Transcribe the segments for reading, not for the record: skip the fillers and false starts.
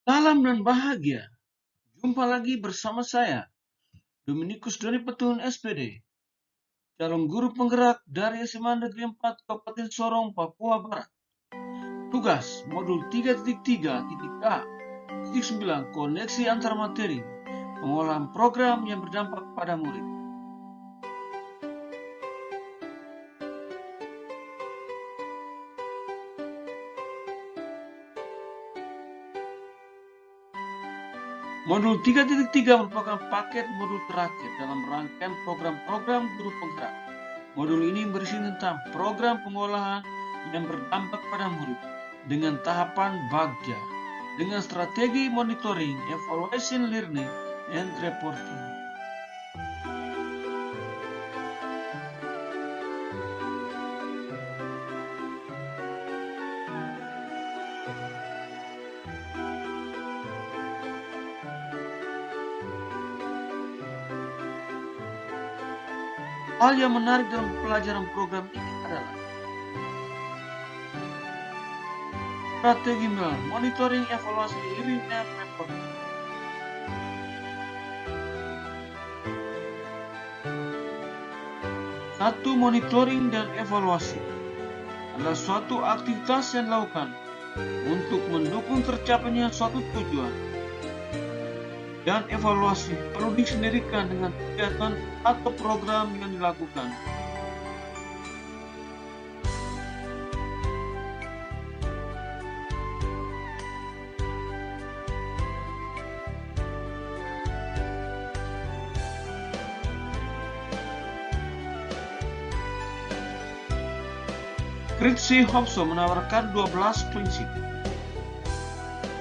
Salam dan bahagia. Jumpa lagi bersama saya, Dominikus dari Petun SPD, calon guru penggerak dari SMA Negeri 4 Kabupaten Sorong, Papua Barat. Tugas modul 3.3.A, 9 koneksi antar materi, pengolahan program yang berdampak pada murid. Modul 3.3 merupakan paket modul terakhir dalam rangkaian program-program guru penggerak. Modul ini berisi tentang program pengolahan yang berdampak pada murid dengan tahapan bagja, dengan strategi monitoring, evaluation, learning, and reporting. Hal yang menarik dalam pelajaran program ini adalah strategi monitoring, evaluasi, learning, and reporting. Satu, monitoring dan evaluasi adalah suatu aktivitas yang dilakukan untuk mendukung tercapainya suatu tujuan. Dan evaluasi perlu disendirikan dengan kegiatan atau program yang dilakukan. Fritzi Hobson menawarkan 12 prinsip,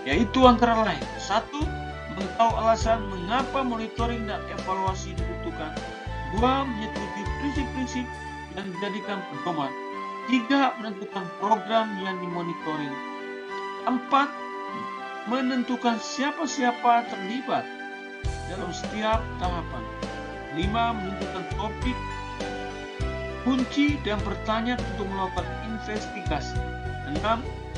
yaitu antara lain: 1. Mengetahui alasan mengapa monitoring dan evaluasi dibutuhkan. 2. Menyetujui prinsip-prinsip yang dijadikan pedoman. 3. Menentukan program yang dimonitoring. 4. Menentukan siapa-siapa terlibat dalam setiap tahapan. 5. Menentukan topik kunci dan pertanyaan untuk melakukan investigasi. 6.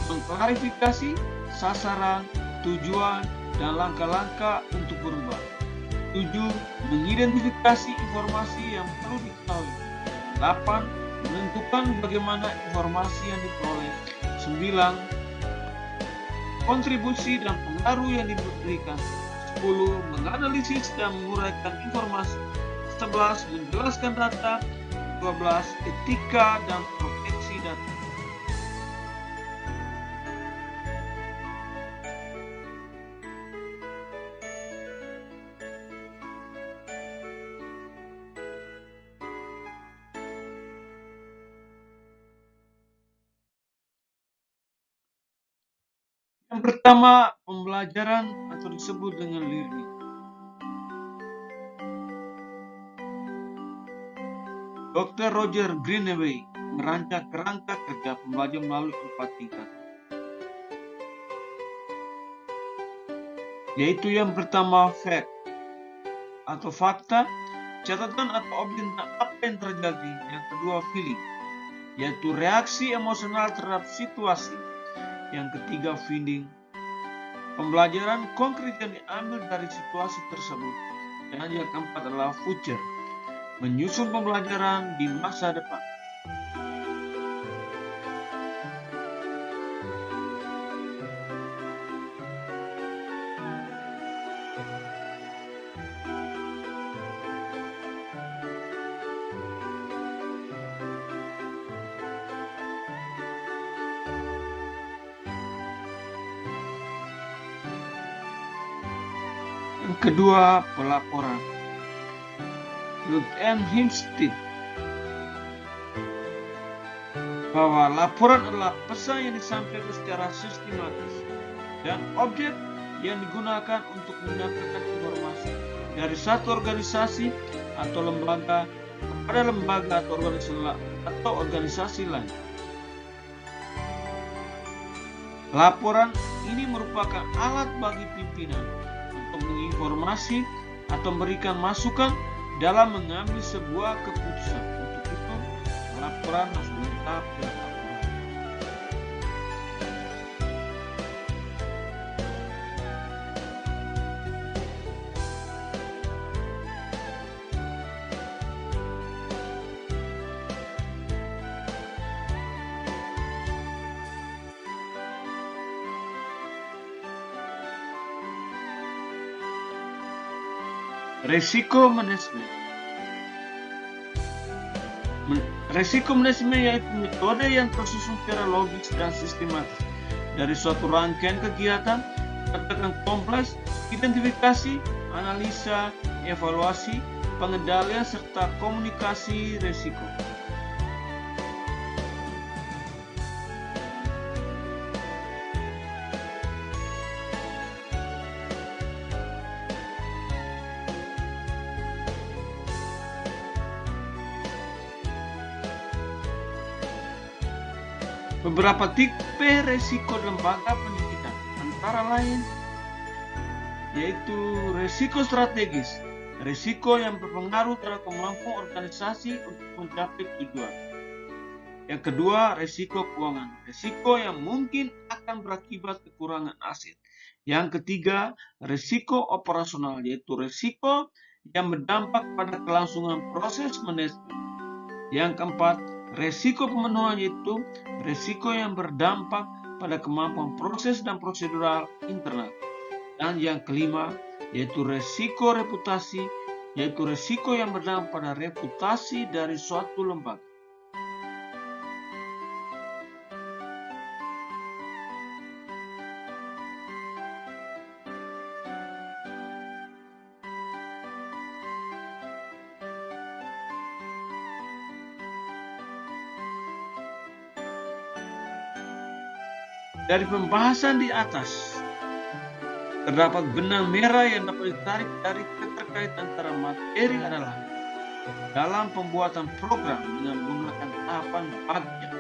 Mengklarifikasi sasaran, tujuan, dan langkah-langkah untuk berubah. 7. Mengidentifikasi informasi yang perlu diketahui. 8. Menentukan bagaimana informasi yang diperoleh. 9. Kontribusi dan pengaruh yang diberikan. 10. Menganalisis dan menguraikan informasi. 11. Menjelaskan data. 12. Etika dan proteksi data. Yang pertama, pembelajaran atau disebut dengan learning. Dr. Roger Greenaway merancang kerangka kerja pembelajaran melalui 4 tingkat, yaitu yang pertama fact atau fakta, catatan atau objek tentang apa yang terjadi. Yang kedua feeling, yaitu reaksi emosional terhadap situasi. Yang ketiga feeling, pembelajaran konkret yang diambil dari situasi tersebut. Dan yang keempat adalah future, menyusun pembelajaran di masa depan. Yang kedua, pelaporan. Menurut M. Hempstead, bahwa laporan adalah pesan yang disampaikan secara sistematis dan objek yang digunakan untuk menyampaikan informasi dari satu organisasi atau lembaga kepada lembaga atau organisasi lain. Laporan ini merupakan alat bagi pimpinan untuk menginformasi atau memberikan masukan dalam mengambil sebuah keputusan. Untuk itu, laporan harus lengkap dan akurat. Resiko manajemen. Resiko manajemen yaitu metode yang tersusun secara logis dan sistematis dari suatu rangkaian kegiatan, katakan kompleks, identifikasi, analisa, evaluasi, pengendalian, serta komunikasi resiko. Beberapa tipe resiko lembaga pendidikan antara lain yaitu resiko strategis, resiko yang berpengaruh terhadap kemampuan organisasi untuk mencapai tujuan. Yang kedua, resiko keuangan, resiko yang mungkin akan berakibat kekurangan aset. Yang ketiga, resiko operasional, yaitu resiko yang berdampak pada kelangsungan proses manajemen. Yang keempat, resiko pemenuhan, yaitu resiko yang berdampak pada kemampuan proses dan prosedural internal. Dan yang kelima, yaitu resiko reputasi, yaitu resiko yang berdampak pada reputasi dari suatu lembaga. Dari pembahasan di atas, terdapat benang merah yang dapat ditarik dari keterkaitan antara materi adalah dalam pembuatan program dengan menggunakan tahapan bagian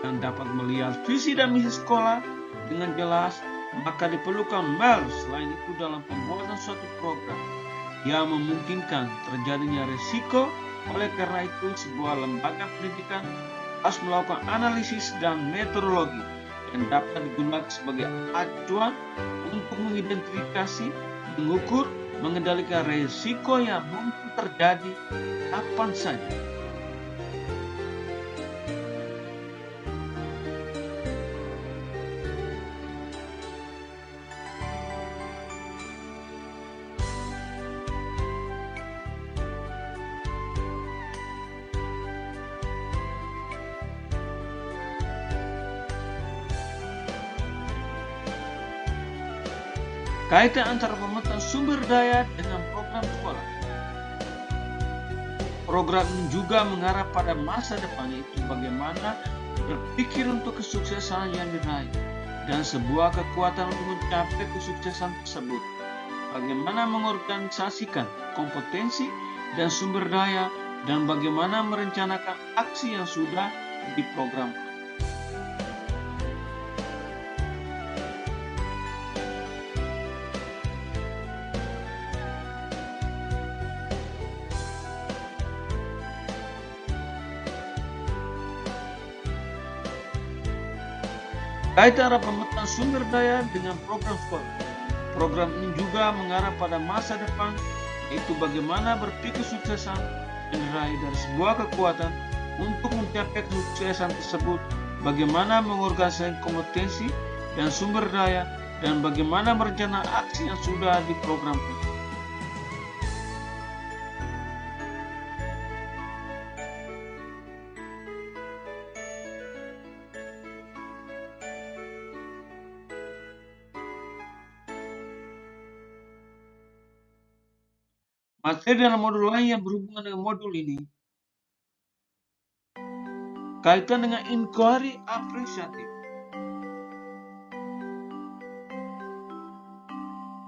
yang dapat melihat visi dan misi sekolah dengan jelas, maka diperlukan MEL. Selain itu, dalam pembuatan suatu program yang memungkinkan terjadinya risiko. Oleh karena itu, sebuah lembaga pendidikan harus melakukan analisis dan metodologi yang dapat digunakan sebagai acuan untuk mengidentifikasi, mengukur, mengendalikan risiko yang mungkin terjadi kapan saja. Kaitan antara pemetaan sumber daya dengan program sekolah. Program ini juga mengarah pada masa depan, yaitu bagaimana berpikir untuk kesuksesan yang diraih dan sebuah kekuatan untuk mencapai kesuksesan tersebut. Bagaimana mengorganisasikan kompetensi dan sumber daya dan bagaimana merencanakan aksi yang sudah diprogramkan. Kaitan antara pemetaan sumber daya dengan program sekolah. Program ini juga mengarah pada masa depan, yaitu bagaimana berpikir kesuksesan yang diraih dari sebuah kekuatan untuk mencapai kesuksesan tersebut, bagaimana mengorganisasikan kompetensi dan sumber daya, dan bagaimana merencanakan aksi yang sudah diprogramkan. Materi dalam modul lain yang berhubungan dengan modul ini kaitan dengan inquiry apresiatif.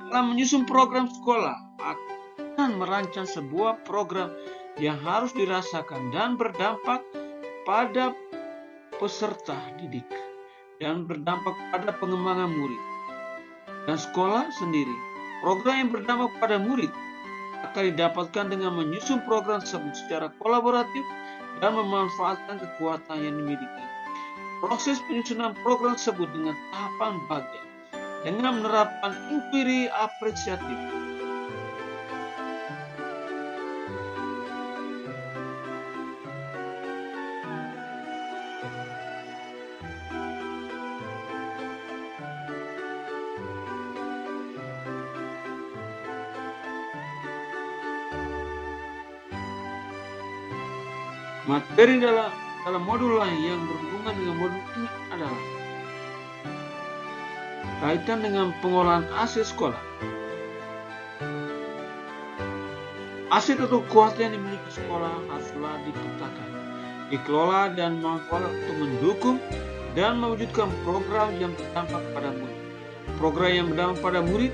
Dalam menyusun program sekolah akan merancang sebuah program yang harus dirasakan dan berdampak pada peserta didik dan berdampak pada pengembangan murid dan sekolah sendiri. Program yang berdampak pada murid akan didapatkan dengan menyusun program tersebut secara kolaboratif dan memanfaatkan kekuatan yang dimiliki. Proses penyusunan program tersebut dengan tahapan bagian dengan menerapkan inquiry apresiatif. Materi dalam modul lain yang berhubungan dengan modul ini adalah kaitan dengan pengolahan aset sekolah. Aset atau kuasa yang dimiliki sekolah haruslah dipetakan, dikelola dan manfaat untuk mendukung dan mewujudkan program yang berdampak pada murid. Program yang berdampak pada murid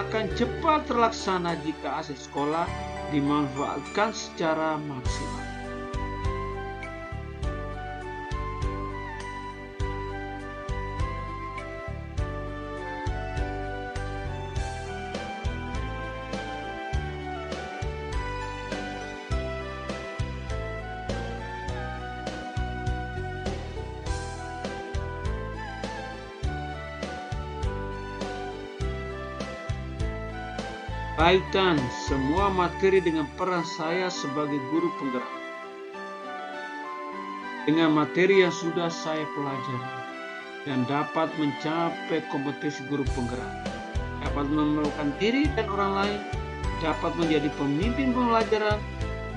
akan cepat terlaksana jika aset sekolah dimanfaatkan secara maksimal. Kaitan semua materi dengan peran saya sebagai guru penggerak. Dengan materi yang sudah saya pelajari dan dapat mencapai kompetensi guru penggerak, dapat menemukan diri dan orang lain, dapat menjadi pemimpin pembelajaran,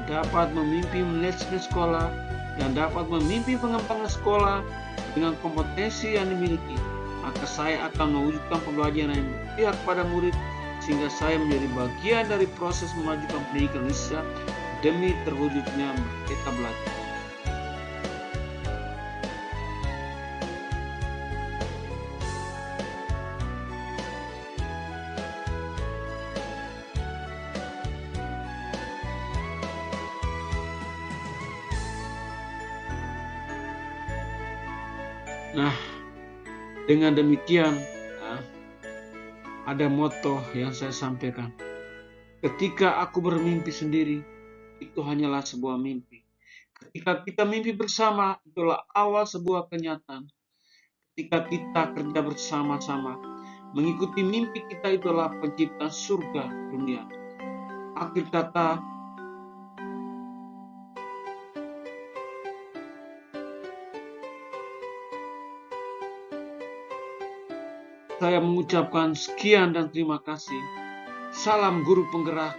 dapat memimpin manajemen sekolah, dan dapat memimpin pengembangan sekolah dengan kompetensi yang dimiliki, maka saya akan mewujudkan pembelajaran yang berpihak pada murid, sehingga saya menjadi bagian dari proses memajukan pendidikan Indonesia demi terwujudnya Merdeka Belajar. Nah, dengan demikian ada moto yang saya sampaikan. Ketika aku bermimpi sendiri, itu hanyalah sebuah mimpi. Ketika kita mimpi bersama, itulah awal sebuah kenyataan. Ketika kita kerja bersama-sama, mengikuti mimpi kita, itulah penciptaan surga dunia. Akhir kata, saya mengucapkan sekian dan terima kasih. Salam guru penggerak.